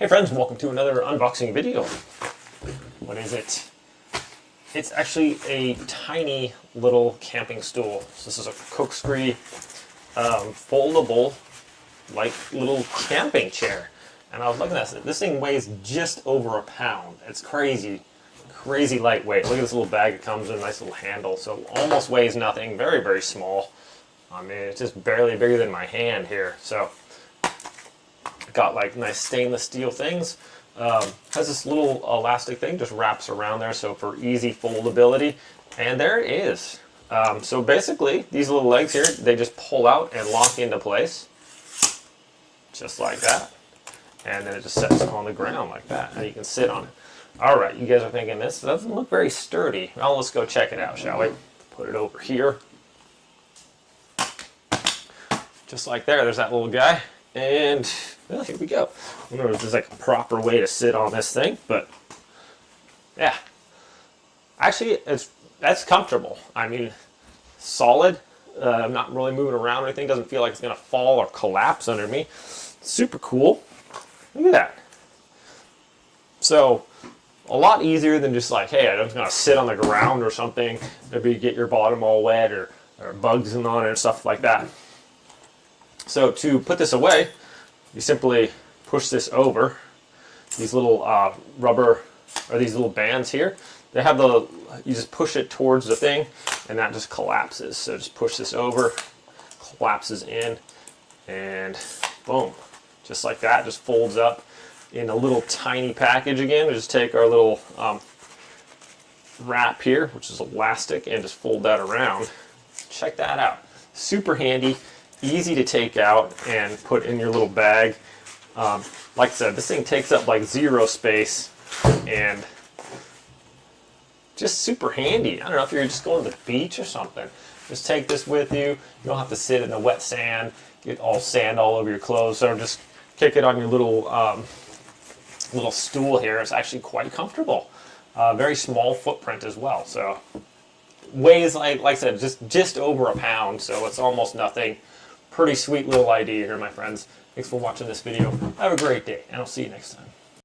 Hey friends, welcome to another unboxing video. What is it? It's actually a tiny little camping stool. So this is a Koksry foldable, like little camping chair. And I was looking at this. This thing weighs just over a pound. It's crazy, crazy lightweight. Look at this little bag it comes with, a nice little handle. So almost weighs nothing. Very, very small. I mean, it's just barely bigger than my hand here. So got like nice stainless steel things. Has this little elastic thing, just wraps around there, so for easy foldability. And there it is. So basically, these little legs here, they just pull out and lock into place, just like that. And then it just sets on the ground like that, and you can sit on it. All right, you guys are thinking this doesn't look very sturdy. Well, let's go check it out, shall we? Put it over here. Just like there's that little guy. And well, here we go. I don't know if there's like a proper way to sit on this thing, but yeah. Actually, that's comfortable. I mean, solid. I'm not really moving around or anything. Doesn't feel like it's going to fall or collapse under me. Super cool. Look at that. So, a lot easier than just like, hey, I'm just going to sit on the ground or something. Maybe get your bottom all wet or bugs on it and stuff like that. So to put this away, you simply push this over. These little rubber, or these little bands here, they have you just push it towards the thing and that just collapses. So just push this over, collapses in, and boom. Just like that, just folds up in a little tiny package again. We just take our little wrap here, which is elastic, and just fold that around. Check that out. Super handy. Easy to take out and put in your little bag. Like I said, this thing takes up like zero space and just super handy. I don't know if you're just going to the beach or something. Just take this with you. You don't have to sit in the wet sand, get all sand all over your clothes. So just kick it on your little little stool here. It's actually quite comfortable. Very small footprint as well. So weighs like I said, just over a pound. So it's almost nothing. Pretty sweet little idea here, my friends. Thanks for watching this video. Have a great day, and I'll see you next time.